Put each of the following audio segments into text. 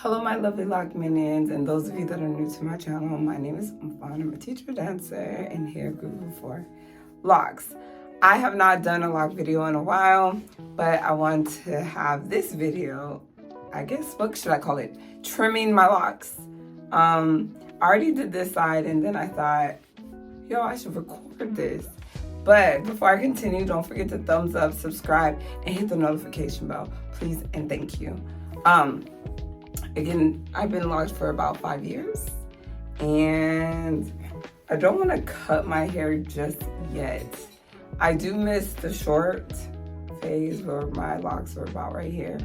Hello, my lovely lock minions, and those of you that are new to my channel. My name is Fawn. I'm a teacher, dancer, and hair guru for locks. I have not done a lock video in a while, but I want to have this video. I guess, what should I call it? Trimming my locks. I already did this side, and then I thought, yo, I should record this. But before I continue, don't forget to thumbs up, subscribe, and hit the notification bell, please, and thank you. Again, I've been locked for about 5 years, and I don't want to cut my hair just yet. I do miss the short phase where my locks are about right here,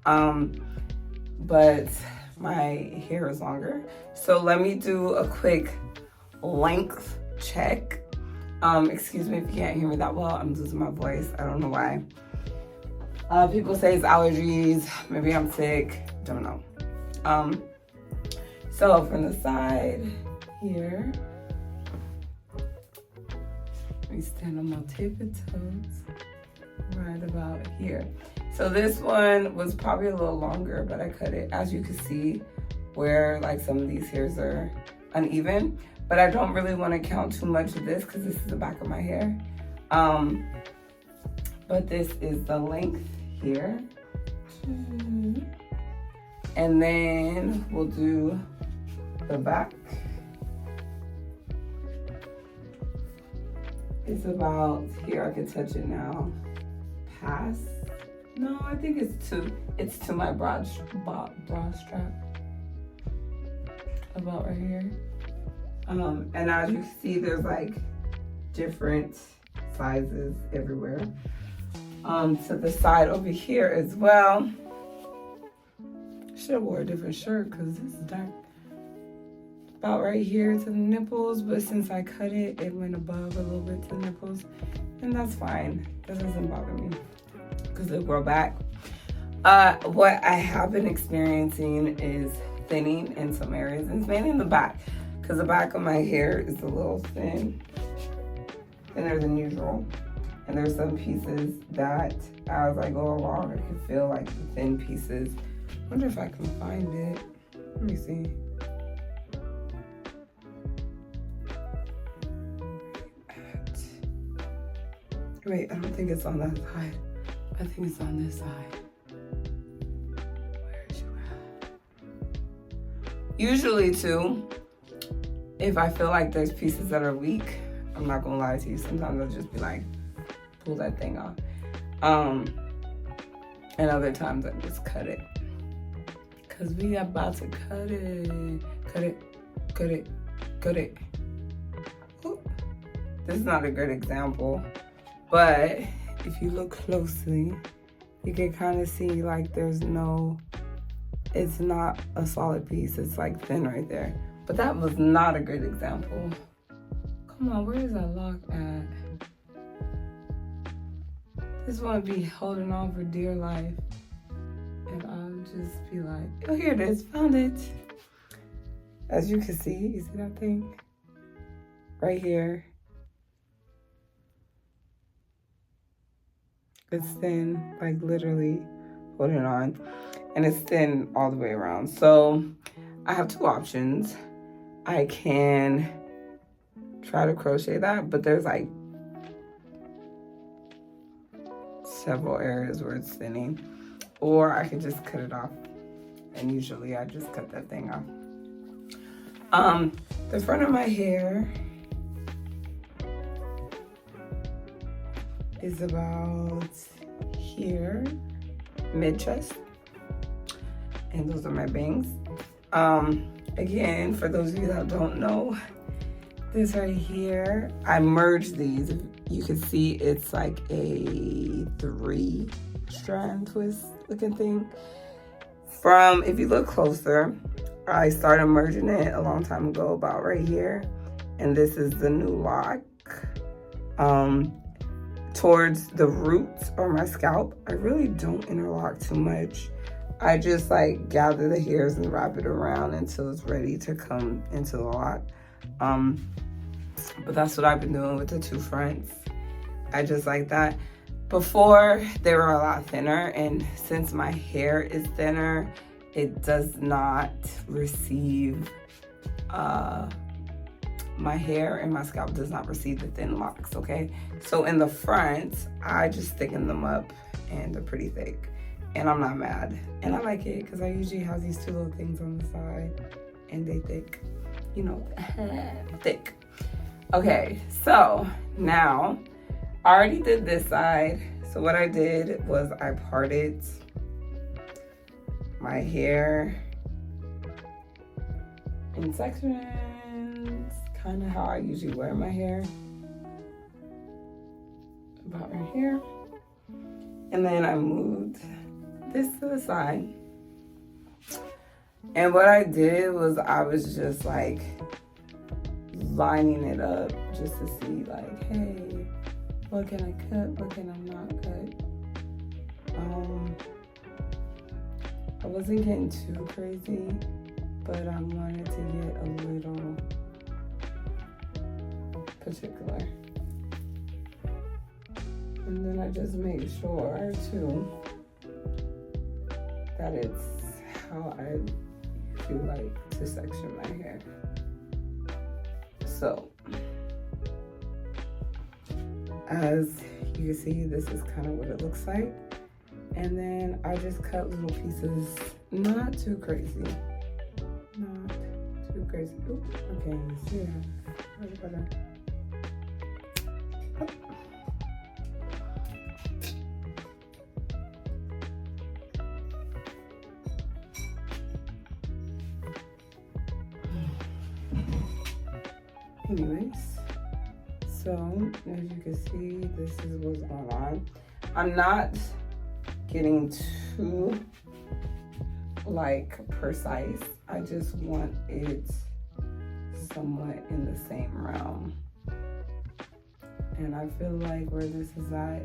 but my hair is longer. So let me do a quick length check. Excuse me if you can't hear me that well. I'm losing my voice. I don't know why. People say it's allergies. Maybe I'm sick. Don't know. So from the side here, let me stand on my tippy toes right about here. So this one was probably a little longer, but I cut it, as you can see, where like some of these hairs are uneven. But I don't really want to count too much of this because this is the back of my hair. But this is the length here. And then we'll do the back. It's about here. I can touch it now. Pass. No, I think it's to my bra strap. About right here. And as you can see, there's like different sizes everywhere. To the side over here as well. Should have wore a different shirt because this is dark. About right here to the nipples, but since I cut it, it went above a little bit to the nipples, and that's fine. That doesn't bother me because it'll grow back. What I have been experiencing is thinning in some areas, and it's mainly in the back because the back of my hair is a little thinner than usual. And there's some pieces that as I go along, I can feel like the thin pieces. I wonder if I can find it. Let me see. Wait, I don't think it's on that side. I think it's on this side. Where is you at? Usually too, if I feel like there's pieces that are weak, I'm not gonna lie to you, sometimes I'll just be like, pull that thing off. And other times I just cut it. Cause we about to cut it. Cut it, cut it, cut it. Ooh. This is not a good example, but if you look closely, you can kind of see like it's not a solid piece. It's like thin right there. But that was not a good example. Come on, where is that lock at? This one be holding on for dear life. And I'll just be like, oh, here it is, found it. As you can see, you see that thing? Right here. It's thin, like literally holding on. And it's thin all the way around. So I have two options. I can try to crochet that, but there's like several areas where it's thinning, or I can just cut it off, and usually I just cut that thing off. The front of my hair is about here, mid-chest, and those are my bangs. Again, for those of you that don't know, this right here, I merged these. You can see it's like a 3-strand twist looking thing. If you look closer, I started merging it a long time ago, about right here. And this is the new lock. Towards the roots or my scalp, I really don't interlock too much. I just like gather the hairs and wrap it around until it's ready to come into the lock. But that's what I've been doing with the two fronts. I just like that. Before, they were a lot thinner, and since my hair is thinner, it does not receive, my hair and my scalp does not receive the thin locks, okay? So in the front, I just thicken them up and they're pretty thick. And I'm not mad. And I like it because I usually have these two little things on the side and they thick, you know, thick. Okay, so now I already did this side. So what I did was I parted my hair in sections, kind of how I usually wear my hair, about right here. And then I moved this to the side. And what I did was I was just like lining it up just to see like, hey, what can I cut, what can I not cut? I wasn't getting too crazy, but I wanted to get a little particular. And then I just made sure too that it's how I feel like to section my hair. So, as you can see, this is kind of what it looks like. And then I just cut little pieces, not too crazy. Not too crazy. Oops, okay, see that. Right better. Anyways, so as you can see, this is what's going on. I'm not getting too like precise. I just want it somewhat in the same realm. And I feel like where this is at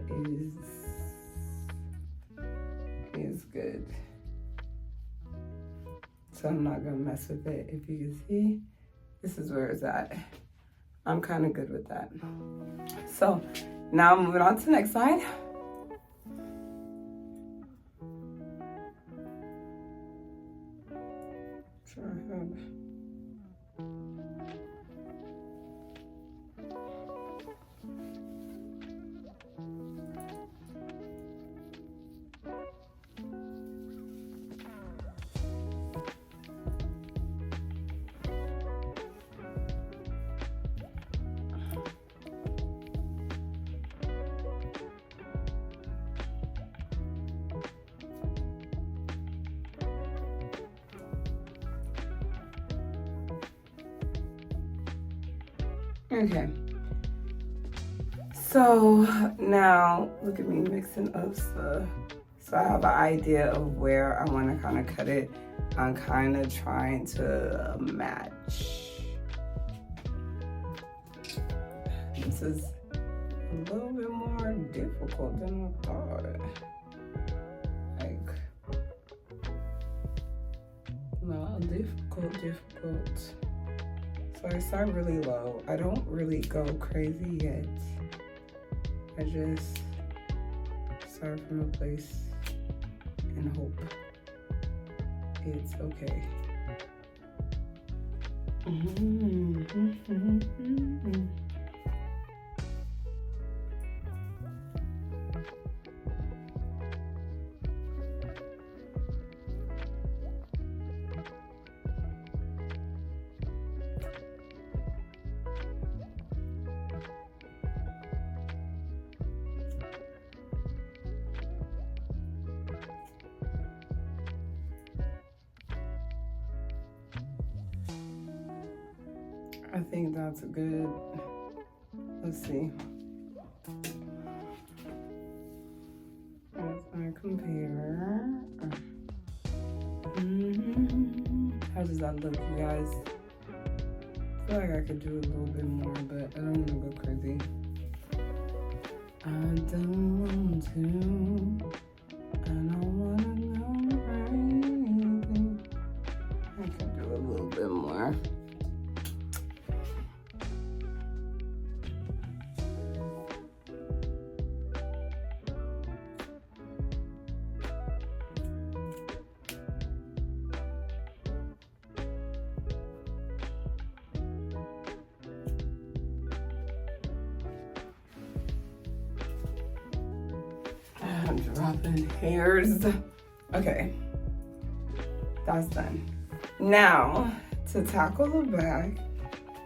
is good. So I'm not gonna mess with it. If you can see, this is where it's at. I'm kind of good with that. So now moving on to the next side. Sure I have. Okay, so now look at me mixing up stuff. So I have an idea of where I want to kind of cut it. I'm kind of trying to match. This is a little bit more difficult than I thought. Like, no, difficult. So I start really low. I don't really go crazy yet. I just start from a place and hope it's okay. I think that's good. Let's see. As I compare. How does that look, you guys? I feel like I could do a little bit more, but I don't want to go crazy. I don't want to. I don't want to go crazy. I could do a little bit more. I'm dropping hairs. Okay, that's done. Now, to tackle the back,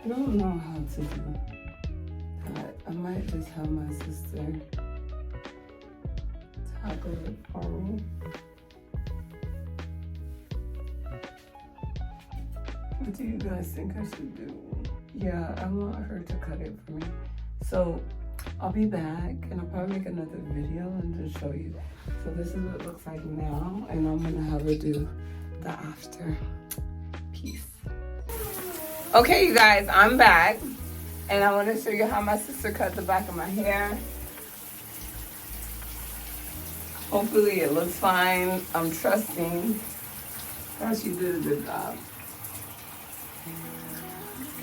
I don't know how to do that. I might just have my sister tackle it for me. What do you guys think I should do? Yeah, I want her to cut it for me. So I'll be back and I'll probably make another video and just show you. So this is what it looks like now, and I'm gonna have her do the after piece. Okay, you guys, I'm back, and I want to show you how my sister cut the back of my hair. Hopefully it looks fine. I'm trusting that she did a good job.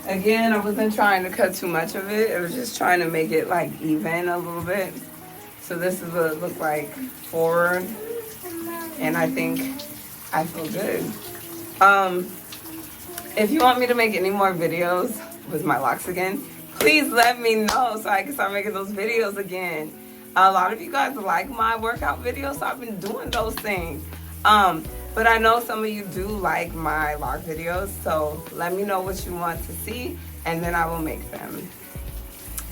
Again, I wasn't trying to cut too much of it. I was just trying to make it like even a little bit. So this is what it looked like forward. And I think I feel good. If you want me to make any more videos with my locks again, please let me know so I can start making those videos again. A lot of you guys like my workout videos, so I've been doing those things. But I know some of you do like my lock videos, so let me know what you want to see, and then I will make them.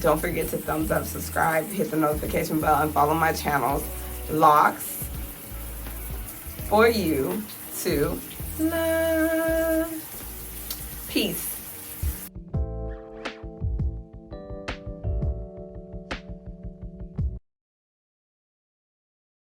Don't forget to thumbs up, subscribe, hit the notification bell, and follow my channels, Locks For You to Love. Peace.